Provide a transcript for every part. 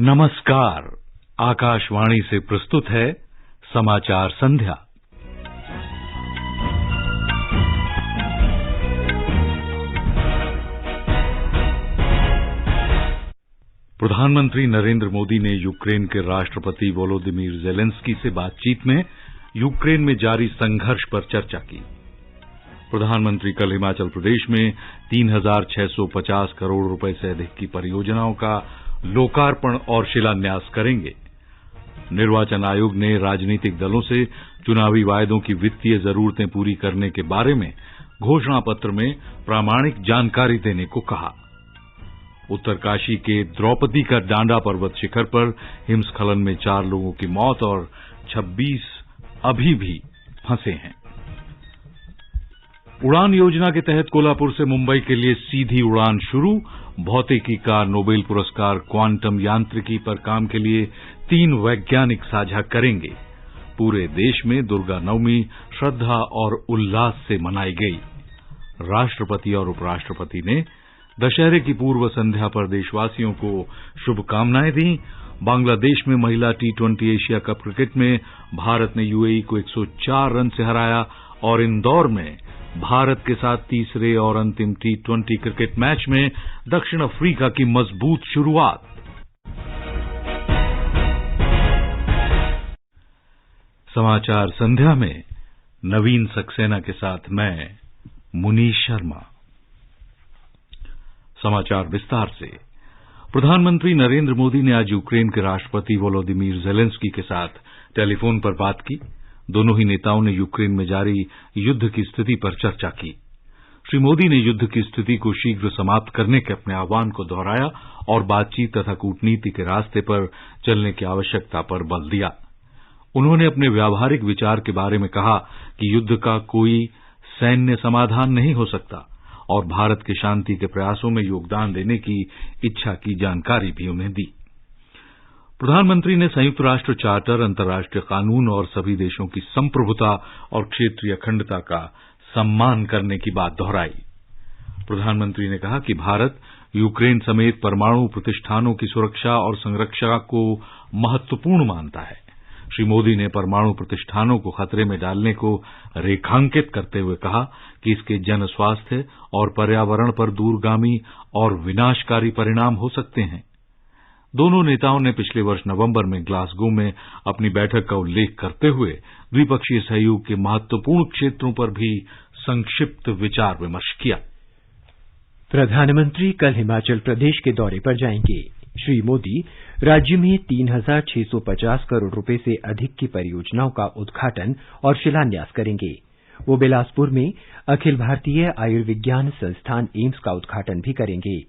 नमस्कार। आकाशवाणी से प्रस्तुत है समाचार संध्या। प्रधानमंत्री नरेंद्र मोदी ने यूक्रेन के राष्ट्रपति वोलोदिमीर ज़ेलेंस्की से बातचीत में यूक्रेन में जारी संघर्ष पर चर्चा की। प्रधानमंत्री कल हिमाचल प्रदेश में 3,650 करोड़ रुपए से अधिक की परियोजनाओं का लोकार्पण और शिलान्यास करेंगे। निर्वाचन आयोग ने राजनीतिक दलों से चुनावी वायदों की वित्तीय जरूरतें पूरी करने के बारे में घोषणा पत्र में प्रामाणिक जानकारी देने को कहा। उत्तरकाशी के द्रौपदी का डांडा पर्वत शिखर पर हिमस्खलन में 4 लोगों की मौत और 26 अभी भी फंसे हैं। उड़ान योजना के तहत कोल्हापुर से मुंबई के लिए सीधी उड़ान शुरू। भौतिकी का नोबेल पुरस्कार क्वांटम यांत्रिकी पर काम के लिए 3 वैज्ञानिक साझा करेंगे। पूरे देश में दुर्गा नवमी श्रद्धा और उल्लास से मनाई गई। राष्ट्रपति और उपराष्ट्रपति ने दशहरे की पूर्व संध्या पर देशवासियों को शुभकामनाएं दी। बांग्लादेश में महिला T20 एशिया कप क्रिकेट में भारत ने यूएई को 104 रन से हराया और इंदौर में भारत के साथ तीसरे और अंतिम T20 क्रिकेट मैच में दक्षिण अफ्रीका की मजबूत शुरुआत। समाचार संध्या में नवीन सक्सेना के साथ मैं मुनीश शर्मा। समाचार विस्तार से। प्रधानमंत्री नरेंद्र मोदी ने आज यूक्रेन के राष्ट्रपति वोलोदिमीर ज़ेलेंस्की के साथ टेलीफोन पर बात की। दोनों ही नेताओं ने यूक्रेन में जारी युद्ध की स्थिति पर चर्चा की। श्री मोदी ने युद्ध की स्थिति को शीघ्र समाप्त करने के अपने आह्वान को दोहराया और बातचीत तथा कूटनीति के रास्ते पर चलने की आवश्यकता पर बल दिया। उन्होंने अपने व्यावहारिक विचार के बारे में कहा कि युद्ध का कोई सैन्य समाधान नहीं हो सकता और भारत के शांति के प्रयासों में योगदान देने की इच्छा की जानकारी भी उन्हें दी। प्रधानमंत्री ने संयुक्त राष्ट्र चार्टर, अंतर्राष्ट्रीय कानून और सभी देशों की संप्रभुता और क्षेत्रीय अखंडता का सम्मान करने की बात दोहराई। प्रधानमंत्री ने कहा कि भारत यूक्रेन समेत परमाणु प्रतिष्ठानों की सुरक्षा और संरक्षा को महत्वपूर्ण मानता है। श्री मोदी ने परमाणु प्रतिष्ठानों को खतरे में डालने को रेखांकित करते हुए कहा कि इसके जन स्वास्थ्य और पर्यावरण पर दूरगामी और विनाशकारी परिणाम हो सकते हैं। दोनों नेताओं ने पिछले वर्ष नवंबर में ग्लासगो में अपनी बैठक का उल्लेख करते हुए द्विपक्षीय सहयोग के महत्वपूर्ण क्षेत्रों पर भी संक्षिप्त विचार विमर्श किया। प्रधानमंत्री कल हिमाचल प्रदेश के दौरे पर जाएंगे। श्री मोदी राज्य में 3,650 करोड़ रुपए से अधिक की परियोजनाओं का उद्घाटन और शिलान्यास करेंगे। वो बिलासपुर में अखिल भारतीय आयुर्विज्ञान संस्थान एम्स का उद्घाटन भी करेंगे।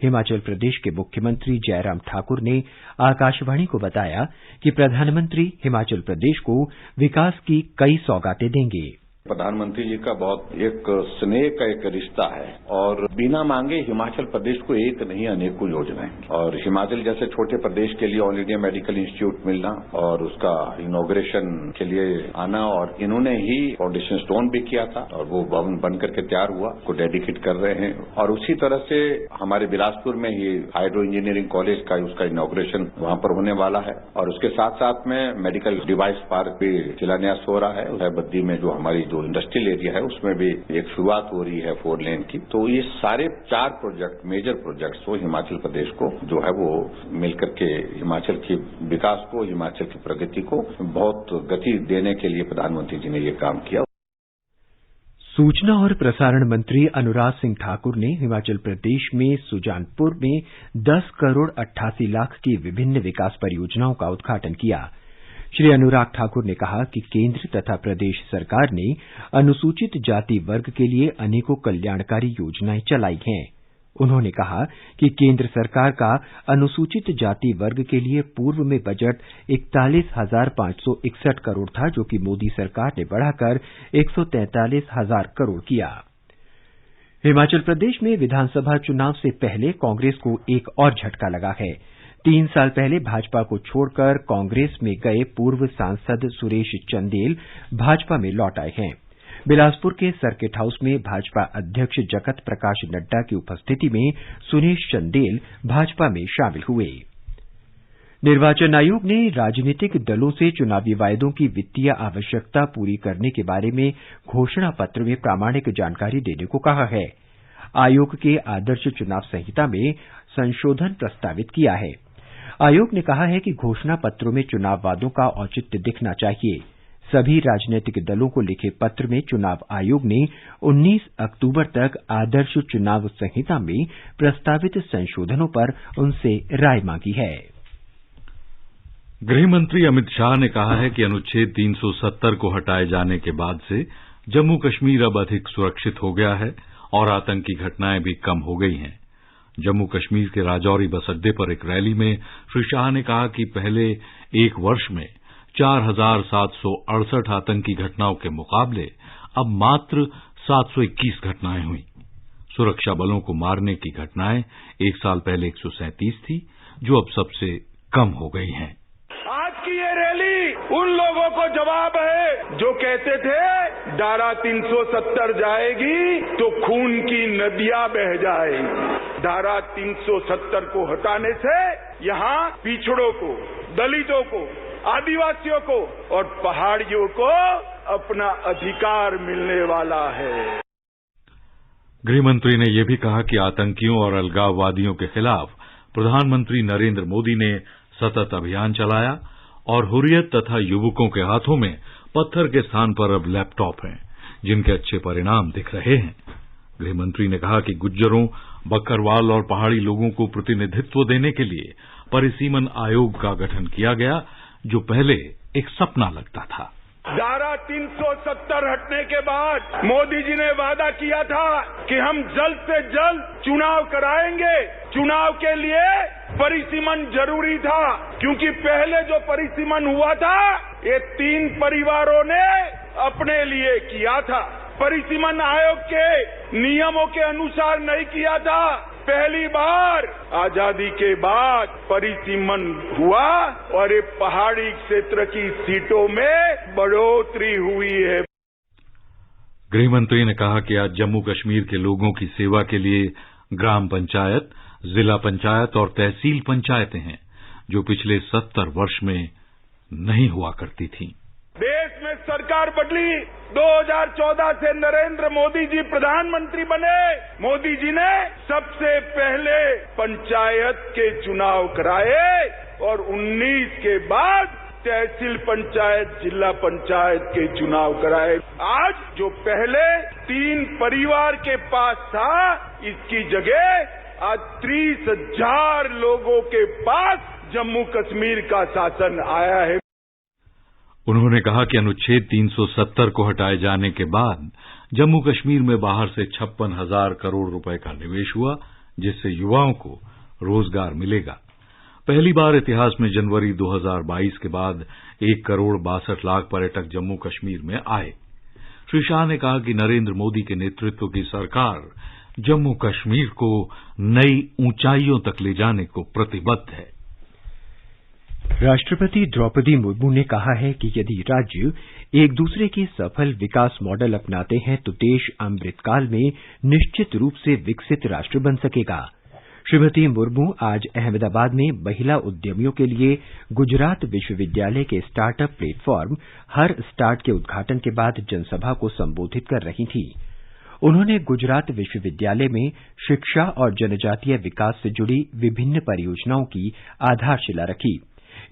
हिमाचल प्रदेश के मुख्यमंत्री जयराम ठाकुर ने आकाशवाणी को बताया कि प्रधानमंत्री हिमाचल प्रदेश को विकास की कई सौगातें देंगे। प्रधानमंत्री जी का बहुत एक स्नेह का एक रिश्ता है और बिना मांगे हिमाचल प्रदेश को एक नहीं अनेकों योजनाएं और हिमाचल जैसे छोटे प्रदेश के लिए ऑल इंडिया मेडिकल इंस्टीट्यूट मिलना और उसका इनॉग्रेशन के लिए आना और इन्होंने ही फाउंडेशन स्टोन भी किया था और वो भवन बन करके तैयार हुआ, को डेडिकेट कर रहे हैं। और उसी तरह से हमारे बिलासपुर में ही हाइड्रो इंजीनियरिंग कॉलेज का उसका इनॉग्रेशन वहां पर होने वाला है और उसके साथ साथ में मेडिकल डिवाइस पार्क भी शिलान्यास हो रहा है। बद्दी में जो हमारी इंडस्ट्रियल एरिया है उसमें भी एक शुरुआत हो रही है 4 लेन की। तो ये सारे 4 प्रोजेक्ट मेजर प्रोजेक्ट्स वो हिमाचल प्रदेश को जो है वो मिलकर के हिमाचल की विकास को, हिमाचल की प्रगति को बहुत गति देने के लिए प्रधानमंत्री जी ने ये काम किया। सूचना और प्रसारण मंत्री अनुराग सिंह ठाकुर ने हिमाचल प्रदेश में सुजानपुर में 10 करोड़ 88 लाख की विभिन्न विकास परियोजनाओं का उद्घाटन किया। श्री अनुराग ठाकुर ने कहा कि केंद्र तथा प्रदेश सरकार ने अनुसूचित जाति वर्ग के लिए अनेकों कल्याणकारी योजनाएं चलाई हैं। उन्होंने कहा कि केंद्र सरकार का अनुसूचित जाति वर्ग के लिए पूर्व में बजट 41,561 करोड़ था, जो कि मोदी सरकार ने बढ़ाकर 143,000 करोड़ किया। हिमाचल प्रदेश में विधानसभा चुनाव से पहले कांग्रेस को एक और झटका लगा है। 3 साल पहले भाजपा को छोड़कर कांग्रेस में गए पूर्व सांसद सुरेश चंदेल भाजपा में लौट आए हैं। बिलासपुर के सर्किट हाउस में भाजपा अध्यक्ष जगत प्रकाश नड्डा की उपस्थिति में सुरेश चंदेल भाजपा में शामिल हुए। निर्वाचन आयोग ने राजनीतिक दलों से चुनावी वायदों की वित्तीय आवश्यकता पूरी करने के बारे में घोषणा पत्र में प्रामाणिक जानकारी देने को कहा है। आयोग के आदर्श चुनाव संहिता में संशोधन प्रस्तावित किया है। आयोग ने कहा है कि घोषणा पत्रों में चुनाव वादों का औचित्य दिखना चाहिए। सभी राजनीतिक दलों को लिखे पत्र में चुनाव आयोग ने 19 अक्टूबर तक आदर्श चुनाव संहिता में प्रस्तावित संशोधनों पर उनसे राय मांगी है। गृह मंत्री अमित शाह ने कहा है कि अनुच्छेद 370 को हटाए जाने के बाद से जम्मू कश्मीर अब अधिक सुरक्षित हो गया है और आतंकी घटनाएं भी कम हो गई हैं। जम्मू कश्मीर के राजौरी बस अड्डे पर एक रैली में श्री शाह ने कहा कि पहले एक वर्ष में 4,768 आतंकी घटनाओं के मुकाबले अब मात्र 721 घटनाएं हुई। सुरक्षा बलों को मारने की घटनाएं एक साल पहले 137 थी, जो अब सबसे कम हो गई हैं। आज की ये रैली उन लोगों को जवाब है जो कहते थे धारा 370 जाएगी तो खून की नदियां बह जाएगी। धारा 370 को हटाने से यहां पिछड़ों को, दलितों को, आदिवासियों को और पहाड़ियों को अपना अधिकार मिलने वाला है। गृहमंत्री ने यह भी कहा कि आतंकियों और अलगाववादियों के खिलाफ प्रधानमंत्री नरेंद्र मोदी ने सतत अभियान चलाया और हुर्रियत तथा युवकों के हाथों में पत्थर के स्थान पर अब लैपटॉप हैं, जिनके अच्छे परिणाम दिख रहे हैं। गृहमंत्री ने कहा कि गुज्जरों, बकरवाल और पहाड़ी लोगों को प्रतिनिधित्व देने के लिए परिसीमन आयोग का गठन किया गया, जो पहले एक सपना लगता था। धारा 370 हटने के बाद मोदी जी ने वादा किया था कि हम जल्द से जल्द चुनाव कराएंगे। चुनाव के लिए परिसीमन जरूरी था, क्योंकि पहले जो परिसीमन हुआ था ये 3 परिवारों ने अपने लिए किया था। परिसीमन आयोग के नियमों के अनुसार नहीं किया था। पहली बार आजादी के बाद परिसीमन हुआ और ये पहाड़ी क्षेत्र की सीटों में बढ़ोतरी हुई है। गृहमंत्री ने कहा कि आज जम्मू कश्मीर के लोगों की सेवा के लिए ग्राम पंचायत, जिला पंचायत और तहसील पंचायतें हैं, जो पिछले 70 वर्ष में नहीं हुआ करती थीं। देश में सरकार बदली। 2014 से नरेंद्र मोदी जी प्रधानमंत्री बने। मोदी जी ने सबसे पहले पंचायत के चुनाव कराए और 19 के बाद तहसील पंचायत, जिला पंचायत के चुनाव कराए। आज जो पहले 3 परिवार के पास था, इसकी जगह आज 30,000 लोगों के पास जम्मू कश्मीर का शासन आया है। उन्होंने कहा कि अनुच्छेद 370 को हटाए जाने के बाद जम्मू कश्मीर में बाहर से 56,000 करोड़ रुपए का निवेश हुआ, जिससे युवाओं को रोजगार मिलेगा। पहली बार इतिहास में जनवरी 2022 के बाद 1 करोड़ 62 लाख पर्यटक जम्मू कश्मीर में आए। श्री शाह ने कहा कि नरेंद्र मोदी के नेतृत्व की सरकार जम्मू कश्मीर को नई ऊंचाइयों तक ले जाने को प्रतिबद्ध है। राष्ट्रपति द्रौपदी मुर्मू ने कहा है कि यदि राज्य एक दूसरे के सफल विकास मॉडल अपनाते हैं तो देश अमृतकाल में निश्चित रूप से विकसित राष्ट्र बन सकेगा। श्रीमती मुर्मू आज अहमदाबाद में महिला उद्यमियों के लिए गुजरात विश्वविद्यालय के स्टार्टअप प्लेटफॉर्म हर स्टार्ट के उद्घाटन के बाद जनसभा को संबोधित कर रही थीं। उन्होंने गुजरात विश्वविद्यालय में शिक्षा और जनजातीय विकास से जुड़ी विभिन्न परियोजनाओं की आधारशिला रखी।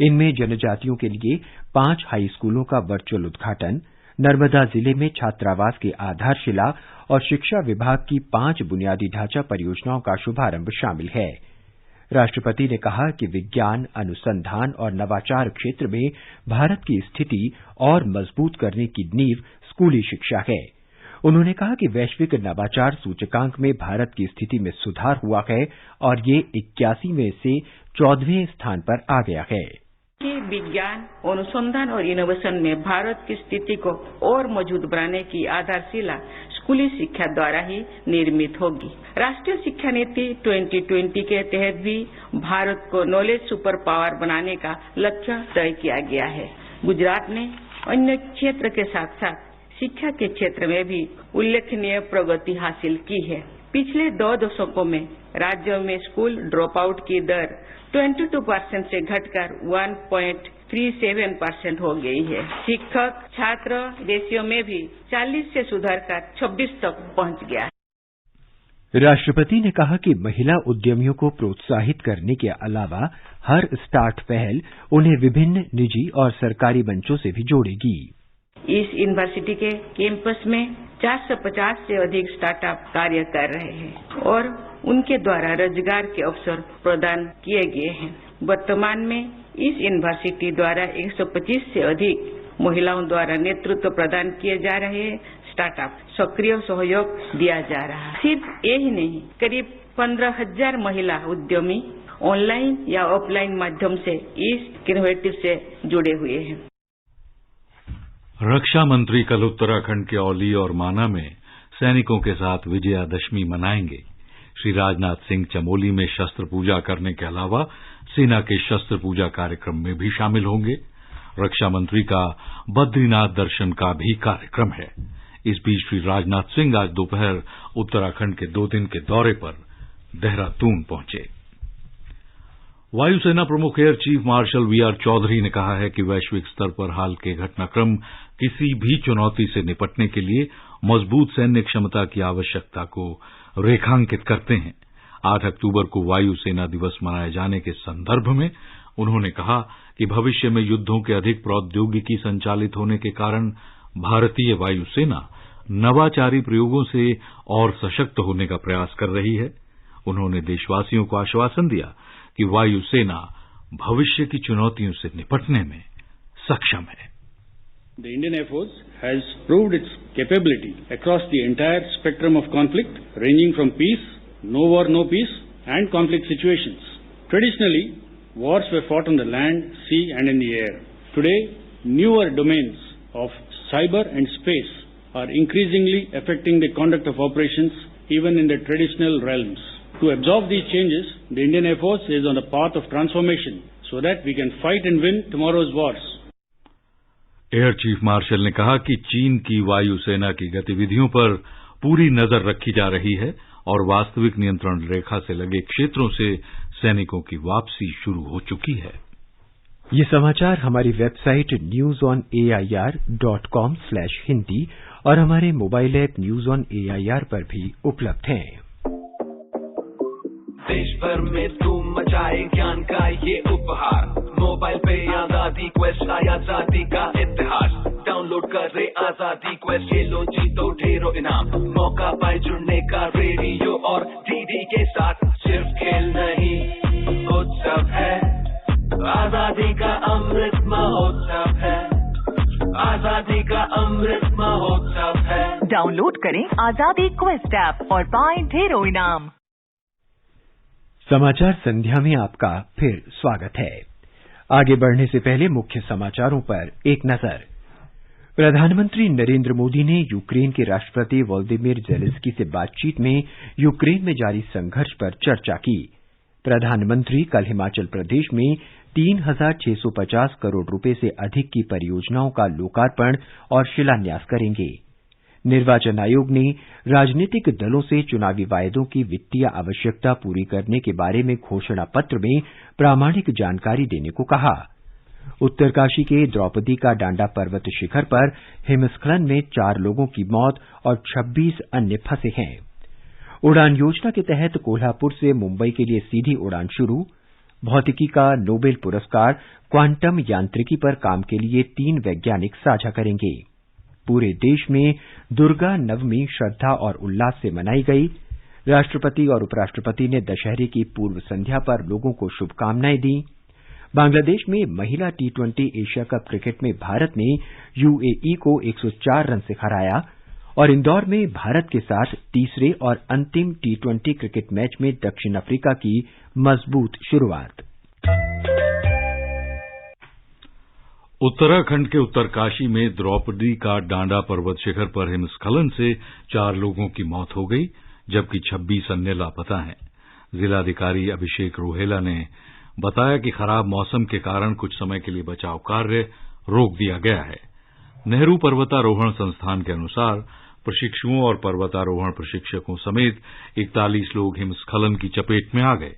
इनमें जनजातियों के लिए 5 हाई स्कूलों का वर्चुअल उद्घाटन, नर्मदा जिले में छात्रावास की आधारशिला और शिक्षा विभाग की 5 बुनियादी ढांचा परियोजनाओं का शुभारंभ शामिल है। राष्ट्रपति ने कहा कि विज्ञान, अनुसंधान और नवाचार क्षेत्र में भारत की स्थिति और मजबूत करने की नींव स्कूली शिक्षा है। उन्होंने कहा कि वैश्विक नवाचार सूचकांक में भारत की स्थिति में सुधार हुआ है और ये 81 में से 14वें स्थान पर आ गया है। विज्ञान, अनुसंधान और इनोवेशन में भारत की स्थिति को और मजबूत बनाने की आधारशिला स्कूली शिक्षा द्वारा ही निर्मित होगी। राष्ट्रीय शिक्षा नीति 2020 के तहत भी भारत को नॉलेज सुपर पावर बनाने का लक्ष्य तय किया गया है। गुजरात ने अन्य क्षेत्र के साथ साथ शिक्षा के क्षेत्र में भी उल्लेखनीय प्रगति हासिल की है। पिछले 2 दशकों में राज्यों में स्कूल ड्रॉप आउट की दर 22% से घटकर 1.37% हो गई है। शिक्षक छात्र रेशियो में भी 40 से सुधरकर 26 तक पहुंच गया है। राष्ट्रपति ने कहा कि महिला उद्यमियों को प्रोत्साहित करने के अलावा हर स्टार्ट पहल उन्हें विभिन्न निजी और सरकारी मंचों से भी जोड़ेगी। इस यूनिवर्सिटी के कैंपस में 450 से अधिक स्टार्टअप कार्य कर रहे हैं और उनके द्वारा रोजगार के अवसर प्रदान किए गए हैं। वर्तमान में इस यूनिवर्सिटी द्वारा 125 से अधिक महिलाओं द्वारा नेतृत्व प्रदान किए जा रहे हैं। स्टार्टअप सक्रिय सहयोग दिया जा रहा है। सिर्फ यही नहीं, करीब 15,000 महिला उद्यमी ऑनलाइन या ऑफलाइन माध्यम से इस इनोवेटिव से जुड़े हुए हैं। रक्षा मंत्री कल उत्तराखंड के औली और माना में सैनिकों के साथ विजयादशमी मनाएंगे। श्री राजनाथ सिंह चमोली में शस्त्र पूजा करने के अलावा सेना के शस्त्र पूजा कार्यक्रम में भी शामिल होंगे। रक्षा मंत्री का बद्रीनाथ दर्शन का भी कार्यक्रम है। इस बीच श्री राजनाथ सिंह आज दोपहर उत्तराखंड के 2 दिन के दौरे पर देहरादून पहुंचे। वायुसेना प्रमुख air chief marshal VR Chaudhari ने कहा है कि वैश्विक स्तर पर हाल के घटनाक्रम किसी भी चुनौती से निपटने के लिए मजबूत सैन्य क्षमता की आवश्यकता को रेखांकित करते हैं। 8 अक्टूबर को वायुसेना दिवस मनाए जाने के संदर्भ में उन्होंने कहा कि भविष्य में युद्धों के अधिक प्रौद्योगिकी संचालित होने के कारण भारतीय वायुसेना नवाचारी प्रयोगों से और सशक्त होने का प्रयास कर रही है। उन्होंने देशवासियों को आश्वासन दिया कि वायुसेना भविष्य की चुनौतियों से निपटने में सक्षम है। The Indian Air Force has proved its capability across the entire spectrum of conflict, ranging from peace, no war, no peace, and conflict situations. Traditionally, wars were fought on the land, sea, and in the air. Today, newer domains of cyber and space are increasingly affecting the conduct of operations even in the traditional realms. To absorb these changes, the Indian Air Force is on a path of transformation so that we can fight and win tomorrow's wars. Air chief martial ने कहा कि चीन की वायुसेना की गतिविधियों पर पूरी नजर रखी जा रही है और वास्तविक नियंत्रण रेखा से लगे क्षेत्रों से सैनिकों की वापसी शुरू हो चुकी है। ये समाचार हमारी वेबसाइट newsonair.com/hindi और हमारे mobile app news on AIR पर भी उपलब्ध हैं। देश भर में धूम मचाए ज्ञान का ये उपहार, मोबाइल पे आजादी क्वेस्ट आया जाति का इतिहास। डाउनलोड करे आजादी क्वेस्ट, खेलो जीतो ढेरों इनाम, मौका पाए जुड़ने का रेडियो और डीडी के साथ। सिर्फ खेल नहीं उत्सव है, आजादी का अमृत महोत्सव है, आजादी का अमृत महोत्सव है। डाउनलोड करें आजादी क्वेस्ट ऐप और पाएं ढेरों इनाम। समाचार संध्या में आपका फिर स्वागत है। आगे बढ़ने से पहले मुख्य समाचारों पर एक नजर। प्रधानमंत्री नरेंद्र मोदी ने यूक्रेन के राष्ट्रपति वोलोदिमीर जेलेंस्की से बातचीत में यूक्रेन में जारी संघर्ष पर चर्चा की। प्रधानमंत्री कल हिमाचल प्रदेश में 3,650 करोड़ रुपए से अधिक की परियोजनाओं का लोकार्पण और शिलान्यास करेंगे। निर्वाचन आयोग ने राजनीतिक दलों से चुनावी वायदों की वित्तीय आवश्यकता पूरी करने के बारे में घोषणा पत्र में प्रामाणिक जानकारी देने को कहा। उत्तरकाशी के द्रौपदी का डांडा पर्वत शिखर पर हिमस्खलन में 4 लोगों की मौत और 26 अन्य फंसे हैं। उड़ान योजना के तहत कोल्हापुर से मुंबई के लिए सीधी उड़ान शुरू। भौतिकी का नोबेल पुरस्कार क्वांटम यांत्रिकी पर काम के लिए 3 वैज्ञानिक साझा करेंगे। पूरे देश में दुर्गा नवमी श्रद्धा और उल्लास से मनाई गई। राष्ट्रपति और उपराष्ट्रपति ने दशहरे की पूर्व संध्या पर लोगों को शुभकामनाएं दी। बांग्लादेश में महिला T20 एशिया कप क्रिकेट में भारत ने यूएई को 104 रन से हराया और इंदौर में भारत के साथ तीसरे और अंतिम T20 क्रिकेट मैच में दक्षिण अफ्रीका की मजबूत शुरुआत। उत्तराखंड के उत्तरकाशी में द्रौपदी का डांडा पर्वत शिखर पर हिमस्खलन से 4 लोगों की मौत हो गई, जबकि 26 अन्य लापता हैं। जिलाधिकारी अभिषेक रोहेला ने बताया कि खराब मौसम के कारण कुछ समय के लिए बचाव कार्य रोक दिया गया है। नेहरू पर्वतारोहण संस्थान के अनुसार प्रशिक्षुओं और पर्वतारोहण प्रशिक्षकों समेत 41 लोग हिमस्खलन की चपेट में आ गए।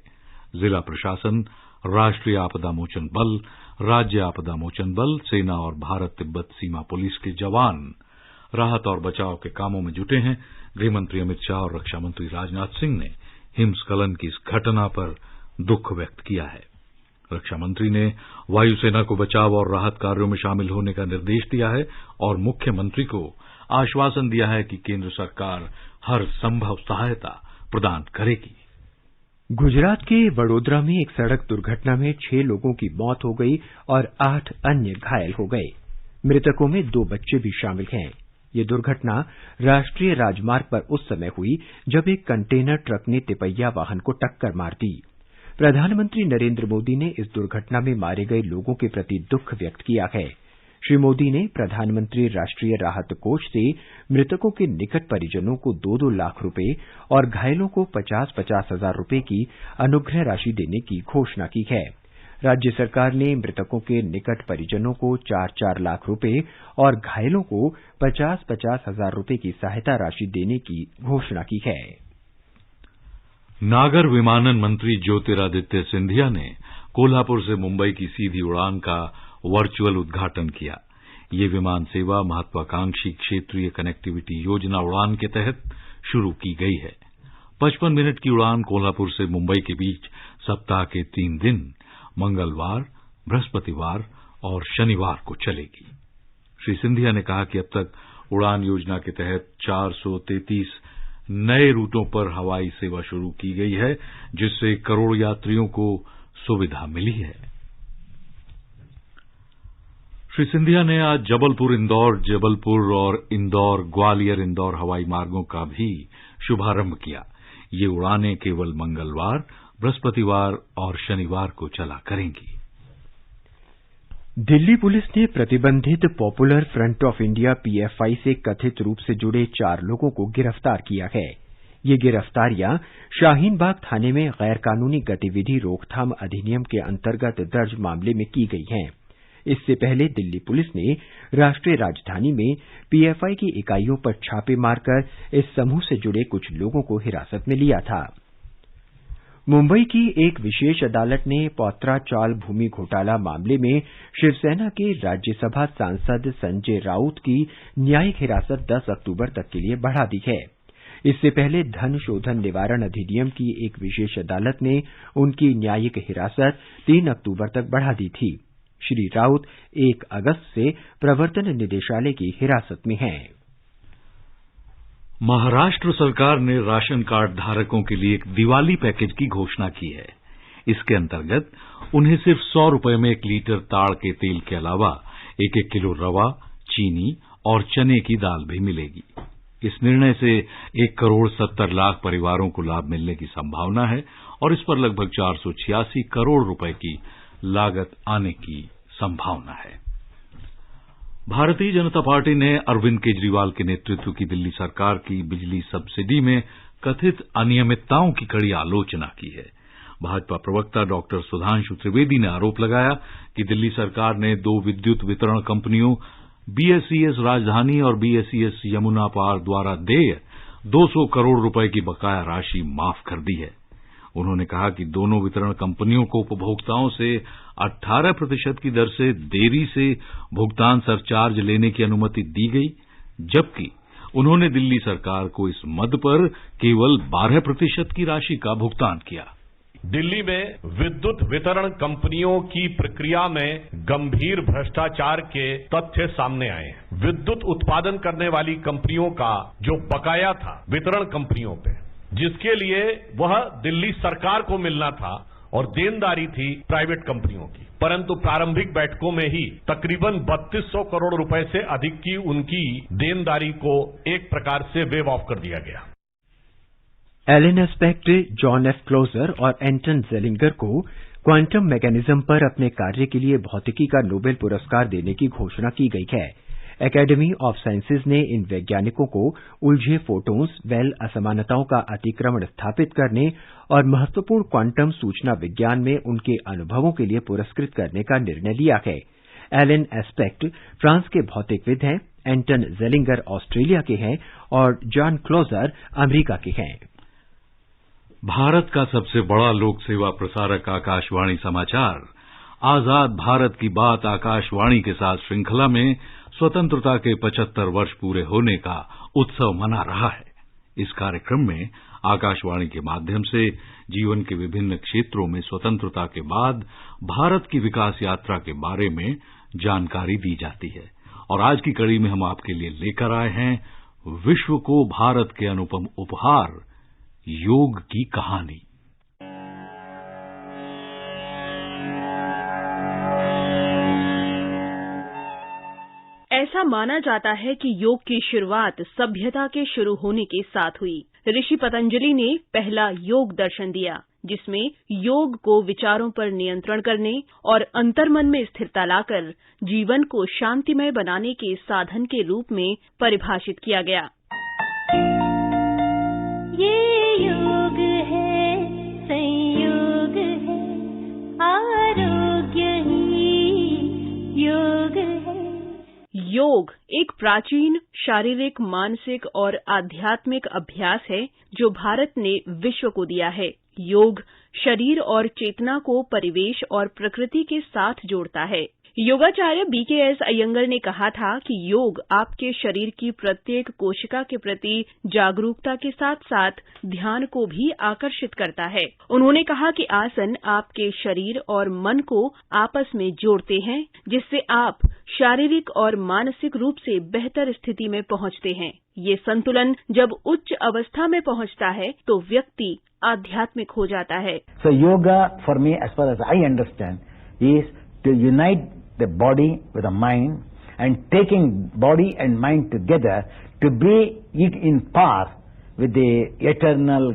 जिला प्रशासन, राष्ट्रीय आपदा मोचन बल, राज्य आपदा मोचन बल, सेना और भारत तिब्बत सीमा पुलिस के जवान राहत और बचाव के कामों में जुटे हैं। गृहमंत्री अमित शाह और रक्षा मंत्री राजनाथ सिंह ने हिमस्खलन की इस घटना पर दुख व्यक्त किया है। रक्षा मंत्री ने वायुसेना को बचाव और राहत कार्यों में शामिल होने का निर्देश दिया है और मुख्यमंत्री को आश्वासन दिया है कि केंद्र सरकार हर संभव सहायता प्रदान करेगी। गुजरात के वडोदरा में एक सड़क दुर्घटना में 6 लोगों की मौत हो गई और 8 अन्य घायल हो गए। मृतकों में 2 बच्चे भी शामिल हैं। ये दुर्घटना राष्ट्रीय राजमार्ग पर उस समय हुई जब एक कंटेनर ट्रक ने तिपहिया वाहन को टक्कर मार दी। प्रधानमंत्री नरेंद्र मोदी ने इस दुर्घटना में मारे गए लोगों के प्रति दुख व्यक्त किया है। श्री मोदी ने प्रधानमंत्री राष्ट्रीय राहत कोष से मृतकों के निकट परिजनों को 2-2 लाख रुपए और घायलों को 50-50 हजार रुपए की अनुग्रह राशि देने की घोषणा की है। राज्य सरकार ने मृतकों के निकट परिजनों को 4-4 लाख रुपए और घायलों को 50-50 हजार रुपए की सहायता राशि देने की घोषणा की है। नागर विमानन मंत्री ज्योतिरादित्य सिंधिया ने कोल्हापुर से मुंबई की सीधी उड़ान का वर्चुअल उद्घाटन किया। ये विमान सेवा महत्वाकांक्षी क्षेत्रीय कनेक्टिविटी योजना उड़ान के तहत शुरू की गई है। 55 मिनट की उड़ान कोल्हापुर से मुंबई के बीच सप्ताह के 3 दिन मंगलवार, बृहस्पतिवार और शनिवार को चलेगी। श्री सिंधिया ने कहा कि अब तक उड़ान योजना के तहत 433 नए रूटों पर हवाई सेवा शुरू की गई है, जिससे करोड़ यात्रियों को सुविधा मिली है। श्री सिंधिया ने आज जबलपुर इंदौर, जबलपुर और इंदौर ग्वालियर इंदौर हवाई मार्गों का भी शुभारंभ किया। ये उड़ानें केवल मंगलवार, बृहस्पतिवार और शनिवार को चला करेंगी। दिल्ली पुलिस ने प्रतिबंधित popular front of India PFI से कथित रूप से जुड़े 4 लोगों को गिरफ्तार किया है। ये गिरफ्तारियां शाहीन बाग थाने में गैर कानूनी गतिविधि रोकथाम अधिनियम के अंतर्गत दर्ज मामले में की गई हैं। इससे पहले दिल्ली पुलिस ने राष्ट्रीय राजधानी में पीएफआई की इकाइयों पर छापे मारकर इस समूह से जुड़े कुछ लोगों को हिरासत में लिया था। मुंबई की एक विशेष अदालत ने पौत्रा चाल भूमि घोटाला मामले में शिवसेना के राज्यसभा सांसद संजय राउत की न्यायिक हिरासत 10 अक्टूबर तक के लिए बढ़ा दी है। इससे पहले धन शोधन निवारण अधिनियम की एक विशेष अदालत ने उनकी न्यायिक हिरासत 3 अक्टूबर तक बढ़ा दी थी। श्री राउत 1 अगस्त से प्रवर्तन निदेशालय की हिरासत में हैं। महाराष्ट्र सरकार ने राशन कार्ड धारकों के लिए एक दिवाली पैकेज की घोषणा की है। इसके अंतर्गत उन्हें सिर्फ 100 रुपए में 1 लीटर ताड़ के तेल के अलावा 1-1 किलो रवा, चीनी और चने की दाल भी मिलेगी। इस निर्णय से 1 करोड़ 70 लाख परिवारों को लाभ मिलने की संभावना है और इस पर लगभग 486 करोड़ रुपए की लागत आने की संभावना है। भारतीय जनता पार्टी ने अरविंद केजरीवाल के नेतृत्व की दिल्ली सरकार की बिजली सब्सिडी में कथित अनियमितताओं की कड़ी आलोचना की है। भाजपा प्रवक्ता डॉक्टर सुधांशु त्रिवेदी ने आरोप लगाया कि दिल्ली सरकार ने 2 विद्युत वितरण कंपनियों बीएसईएस राजधानी और बीएसईएस यमुना पार द्वारा देय 200 करोड़ रुपए की बकाया राशि माफ कर दी है। उन्होंने कहा कि दोनों वितरण कंपनियों को उपभोक्ताओं से 18% की दर से देरी से भुगतान सरचार्ज लेने की अनुमति दी गई, जबकि उन्होंने दिल्ली सरकार को इस मद पर केवल 12% की राशि का भुगतान किया। दिल्ली में विद्युत वितरण कंपनियों की प्रक्रिया में गंभीर भ्रष्टाचार के तथ्य सामने आए। विद्युत उत्पादन करने वाली कंपनियों का जो बकाया था वितरण कंपनियों पे, जिसके लिए वह दिल्ली सरकार को मिलना था और देनदारी थी प्राइवेट कंपनियों की, परंतु प्रारंभिक बैठकों में ही तकरीबन 3200 करोड़ रुपए से अधिक की उनकी देनदारी को एक प्रकार से वेव ऑफ कर दिया गया। Alain Aspect, John F Clauser और एंटन जेलिंगर को क्वांटम मैकेनिज्म पर अपने कार्य के लिए भौतिकी का नोबेल पुरस्कार देने की घोषणा की गई है। एकेडमी ऑफ साइंसेज ने इन वैज्ञानिकों को उलझे फोटॉन्स, बेल असमानताओं का अतिक्रमण स्थापित करने और महत्वपूर्ण क्वांटम सूचना विज्ञान में उनके अनुभवों के लिए पुरस्कृत करने का निर्णय लिया है। एलन एस्पेक्ट फ्रांस के भौतिकविद हैं, एंटन जेलिंगर ऑस्ट्रेलिया के हैं और जॉन क्लोजर अमेरिका के हैं। भारत का सबसे बड़ा लोक सेवा प्रसारक आकाशवाणी समाचार आजाद भारत की बात आकाशवाणी के साथ श्रृंखला में स्वतंत्रता के 75 वर्ष पूरे होने का उत्सव मना रहा है। इस कार्यक्रम में आकाशवाणी के माध्यम से जीवन के विभिन्न क्षेत्रों में स्वतंत्रता के बाद भारत की विकास यात्रा के बारे में जानकारी दी जाती है। और आज की कड़ी में हम आपके लिए लेकर आए हैं विश्व को भारत के अनुपम उपहार, योग की कहानी। ऐसा माना जाता है कि योग की शुरुआत सभ्यता के शुरू होने के साथ हुई। ऋषि पतंजलि ने पहला योग दर्शन दिया, जिसमें योग को विचारों पर नियंत्रण करने और अंतर्मन में स्थिरता लाकर जीवन को शांतिमय बनाने के साधन के रूप में परिभाषित किया गया। ये योग है, संयोग है, आरोग्य ही योग है। योग एक प्राचीन शारीरिक, मानसिक और आध्यात्मिक अभ्यास है जो भारत ने विश्व को दिया है। योग शरीर और चेतना को परिवेश और प्रकृति के साथ जोड़ता है। योगाचार्य BKS अयंगर ने कहा था कि योग आपके शरीर की प्रत्येक कोशिका के प्रति जागरूकता के साथ साथ ध्यान को भी आकर्षित करता है। उन्होंने कहा कि आसन आपके शरीर और मन को आपस में जोड़ते हैं, जिससे आप शारीरिक और मानसिक रूप से बेहतर स्थिति में पहुंचते हैं। ये संतुलन जब उच्च अवस्था में पहुंचता है तो व्यक्ति आध्यात्मिक हो जाता है। So yoga for me, as far as I understand, is to unite the body with the mind and taking body and mind together to be it in par with the eternal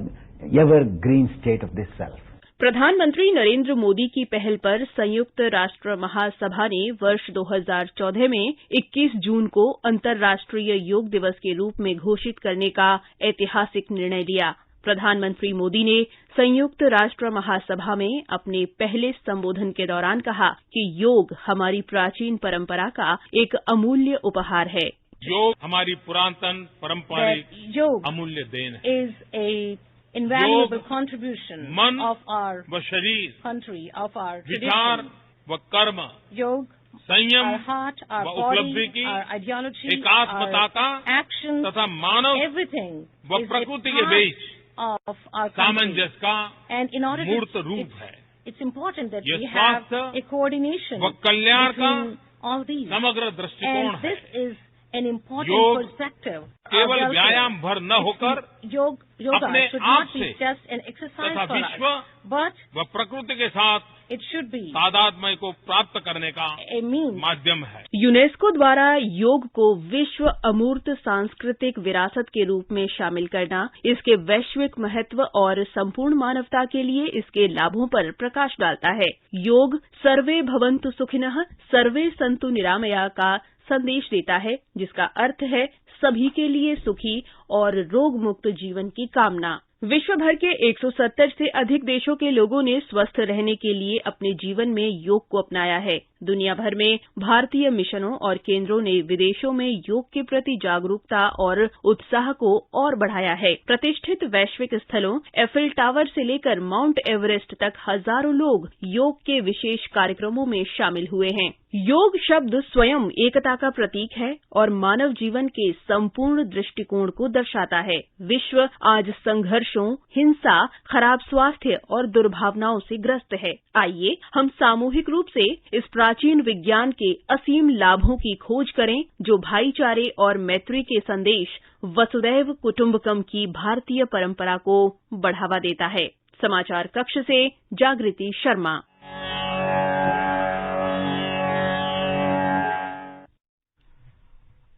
evergreen state of this self. प्रधानमंत्री नरेंद्र मोदी की पहल पर संयुक्त राष्ट्र महासभा ने वर्ष 2014 में 21 जून को अंतर्राष्ट्रीय योग दिवस के रूप में घोषित करने का ऐतिहासिक निर्णय लिया। प्रधानमंत्री मोदी ने संयुक्त राष्ट्र महासभा में अपने पहले संबोधन के दौरान कहा कि योग हमारी प्राचीन परंपरा का एक अमूल्य उपहार है। योग हमारी पुरातन पारंपरिक अमूल्य देन है। Invaluable contribution मन of our व शरीर, country, of our विचार tradition. व कर्म, योग, संयम our heart, our व body, उपलब्धि की, our ideology, एकात्मता का our action, तथा मानव everything व is प्रकृति a के part beach of our country. सामंजस्य का And in order मूर्त to, रूप है। it's important that ये we have स्वास्थ्य a coordination व कल्याण का between all these. समग्र दृष्टिकोण And है। this is an important योग perspective. केवल Our व्यायाम भर न होकर yoga अपने should आप not be से just an exercise तथा for विश्व us, but व प्रकृति के साथ it should be तादात्म्य को प्राप्त करने का a means. माध्यम है। यूनेस्को द्वारा योग को विश्व अमूर्त सांस्कृतिक विरासत के रूप में शामिल करना इसके वैश्विक महत्व और संपूर्ण मानवता के लिए इसके लाभों पर प्रकाश डालता है। योग सर्वे भवन्तु सुखिनः सर्वे सन्तु निरामया का संदेश देता है, जिसका अर्थ है सभी के लिए सुखी और रोग मुक्त जीवन की कामना। विश्व भर के 170 से अधिक देशों के लोगों ने स्वस्थ रहने के लिए अपने जीवन में योग को अपनाया है। दुनिया भर में भारतीय मिशनों और केंद्रों ने विदेशों में योग के प्रति जागरूकता और उत्साह को और बढ़ाया है। प्रतिष्ठित वैश्विक स्थलों एफिल टावर से लेकर माउंट एवरेस्ट तक हजारों लोग योग के विशेष कार्यक्रमों में शामिल हुए हैं। योग शब्द स्वयं एकता का प्रतीक है और मानव जीवन के संपूर्ण दृष्टिकोण को दर्शाता है। विश्व आज संघर्षों, हिंसा, खराब स्वास्थ्य और दुर्भावनाओं से ग्रस्त है। आइए हम सामूहिक रूप से इस प्राचीन विज्ञान के असीम लाभों की खोज करें, जो भाईचारे और मैत्री के संदेश वसुदैव कुटुंबकम की भारतीय परंपरा को बढ़ावा देता है। समाचार कक्ष से जागृति शर्मा।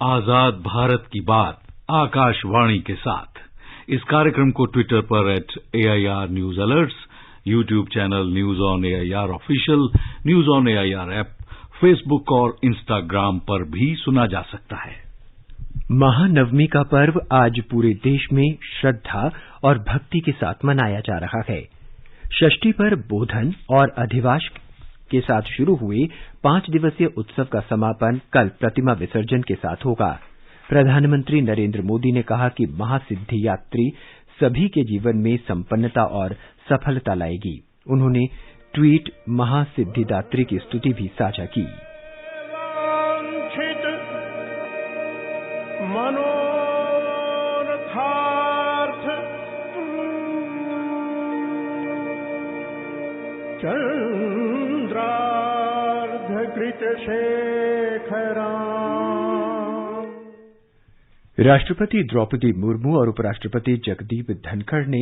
आजाद भारत की बात आकाशवाणी के साथ। इस कार्यक्रम को ट्विटर पर @AIR news alerts, YouTube channel news on AIR official, news on AIR app, Facebook और इंस्टाग्राम पर भी सुना जा सकता है। महानवमी का पर्व आज पूरे देश में श्रद्धा और भक्ति के साथ मनाया जा रहा है। षष्ठी पर बोधन और अधिवास के साथ शुरू हुए 5 दिवसीय उत्सव का समापन कल प्रतिमा विसर्जन के साथ होगा। प्रधानमंत्री नरेंद्र मोदी ने कहा कि महासिद्धि यात्री सभी के जीवन में संपन्नता और सफलता लाएगी। उन्होंने ट्वीट महासिद्धिदात्री की स्तुति भी साझा की। राष्ट्रपति द्रौपदी मुर्मू और उपराष्ट्रपति जगदीप धनखड़ ने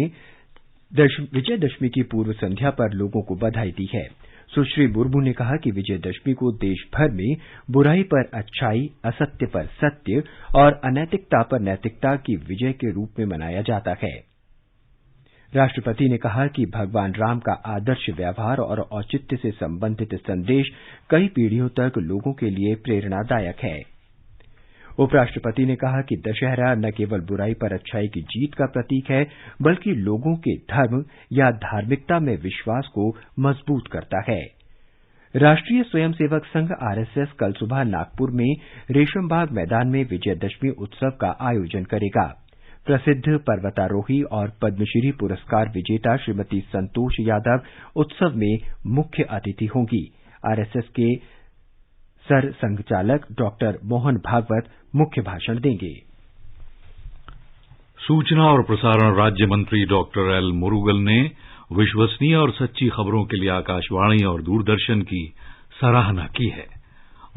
विजयदशमी की पूर्व संध्या पर लोगों को बधाई दी है। सुश्री मुर्मू ने कहा कि विजयदशमी को देश भर में बुराई पर अच्छाई, असत्य पर सत्य और अनैतिकता पर नैतिकता की विजय के रूप में मनाया जाता है। राष्ट्रपति ने कहा कि भगवान राम का आदर्श व्यवहार और औचित्य से संबंधित संदेश कई पीढ़ियों तक लोगों के लिए प्रेरणादायक है। उपराष्ट्रपति ने कहा कि दशहरा न केवल बुराई पर अच्छाई की जीत का प्रतीक है, बल्कि लोगों के धर्म या धार्मिकता में विश्वास को मजबूत करता है। राष्ट्रीय स्वयंसेवक संघ आरएसएस कल सुबह नागपुर में रेशमबाग मैदान में विजयदशमी उत्सव का आयोजन करेगा। प्रसिद्ध पर्वतारोही और पद्मश्री पुरस्कार विजेता श्रीमती संतोष यादव उत्सव में मुख्य अतिथि होंगी। आरएसएस के सर संघचालक डॉक्टर मोहन भागवत मुख्य भाषण देंगे। सूचना और प्रसारण राज्य मंत्री डॉक्टर एल मुरुगन ने विश्वसनीय और सच्ची खबरों के लिए आकाशवाणी और दूरदर्शन की सराहना की है।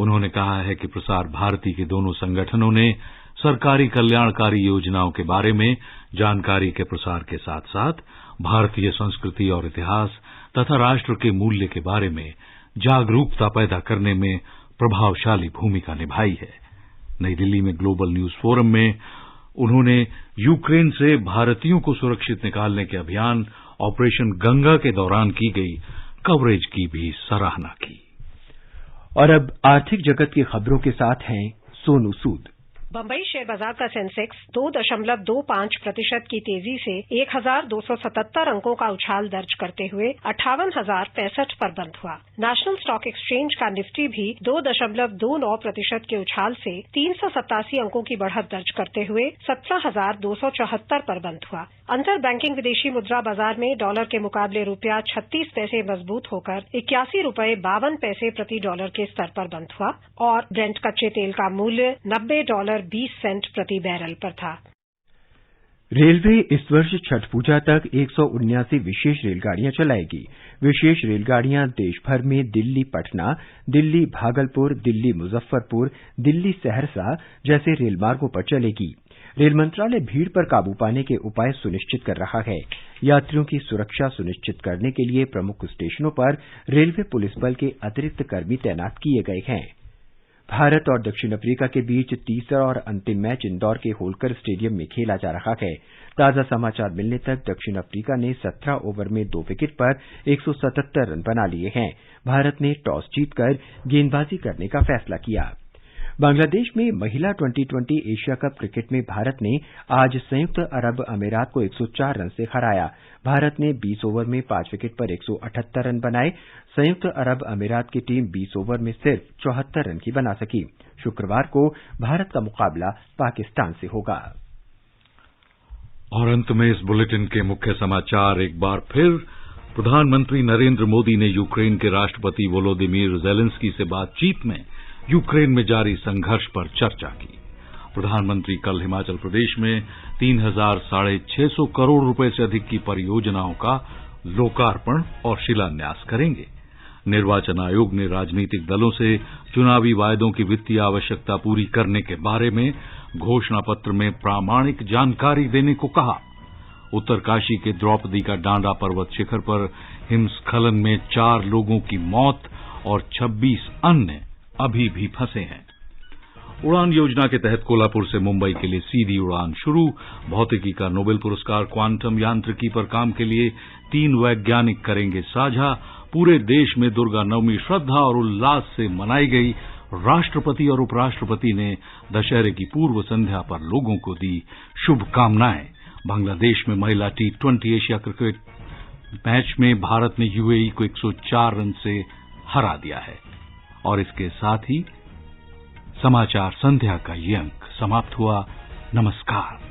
उन्होंने कहा है कि प्रसार भारती के दोनों संगठनों ने सरकारी कल्याणकारी योजनाओं के बारे में जानकारी के प्रसार के साथ साथ भारतीय संस्कृति और इतिहास तथा राष्ट्र के मूल्य के बारे में जागरूकता पैदा करने में प्रभावशाली भूमिका निभाई है। नई दिल्ली में ग्लोबल न्यूज फोरम में उन्होंने यूक्रेन से भारतीयों को सुरक्षित निकालने के अभियान ऑपरेशन गंगा के दौरान की गई कवरेज की भी सराहना की। और अब आर्थिक जगत की खबरों के साथ हैं सोनू सूद। बंबई शेयर बाजार का सेंसेक्स 2.25% की तेजी से 1,277 अंकों का उछाल दर्ज करते हुए 58,065 पर बंद हुआ। नेशनल स्टॉक एक्सचेंज का निफ्टी भी 2.29% के उछाल से 387 अंकों की बढ़त दर्ज करते हुए 17,274 पर बंद हुआ। अंतर बैंकिंग विदेशी मुद्रा बाजार में डॉलर के मुकाबले रुपया 36 पैसे मजबूत होकर 81.52 प्रति डॉलर के स्तर पर बंद हुआ और ब्रेंट कच्चे तेल का मूल्य $90.20 प्रति बैरल पर था। रेलवे इस वर्ष छठ पूजा तक 179 विशेष रेलगाड़ियां चलाएगी। विशेष रेलगाड़ियां देश भर में दिल्ली पटना, दिल्ली भागलपुर, दिल्ली मुजफ्फरपुर, दिल्ली सहरसा जैसे रेलमार्गों पर चलेगी। रेल मंत्रालय भीड़ पर काबू पाने के उपाय सुनिश्चित कर रहा है। यात्रियों की सुरक्षा सुनिश्चित करने के लिए प्रमुख स्टेशनों पर रेलवे पुलिस बल के अतिरिक्त कर्मी तैनात किए गए हैं। भारत और दक्षिण अफ्रीका के बीच तीसरा और अंतिम मैच इंदौर के होलकर स्टेडियम में खेला जा रहा है। ताजा समाचार मिलने तक दक्षिण अफ्रीका ने 17 ओवर में 2 विकेट पर 177 रन बना लिए हैं। भारत ने टॉस जीतकर गेंदबाजी करने का फैसला किया। बांग्लादेश में महिला टी20 एशिया कप क्रिकेट में भारत ने आज संयुक्त अरब अमीरात को 104 रन से हराया। भारत ने 20 ओवर में 5 विकेट पर 178 रन बनाए। संयुक्त अरब अमीरात की टीम 20 ओवर में सिर्फ 74 रन की बना सकी। शुक्रवार को भारत का मुकाबला पाकिस्तान से होगा। और अंत में इस बुलेटिन के मुख्य समाचार एक बार फिर। प्रधानमंत्री नरेंद्र मोदी ने यूक्रेन के राष्ट्रपति वोलोदिमीर जेलेंस्की से बातचीत में यूक्रेन में जारी संघर्ष पर चर्चा की। प्रधानमंत्री कल हिमाचल प्रदेश में 3,650 करोड़ रुपए से अधिक की परियोजनाओं का लोकार्पण और शिलान्यास करेंगे। निर्वाचन आयोग ने राजनीतिक दलों से चुनावी वायदों की वित्तीय आवश्यकता पूरी करने के बारे में घोषणा पत्र में प्रामाणिक जानकारी देने को कहा। उत्तरकाशी के द्रौपदी का डांडा पर्वत शिखर पर हिमस्खलन में 4 लोगों की मौत और 26 अन्य अभी भी फंसे हैं। उड़ान योजना के तहत कोल्हापुर से मुंबई के लिए सीधी उड़ान शुरू। भौतिकी का नोबेल पुरस्कार क्वांटम यांत्रिकी पर काम के लिए 3 वैज्ञानिक करेंगे साझा। पूरे देश में दुर्गा नवमी श्रद्धा और उल्लास से मनाई गई। राष्ट्रपति और उपराष्ट्रपति ने दशहरे की पूर्व संध्या पर लोगों को दी शुभकामनाएं। बांग्लादेश में महिला टी20 एशिया क्रिकेट मैच में भारत ने यूएई को 104 रन से हरा दिया है। और इसके साथ ही समाचार संध्या का ये अंक समाप्त हुआ। नमस्कार।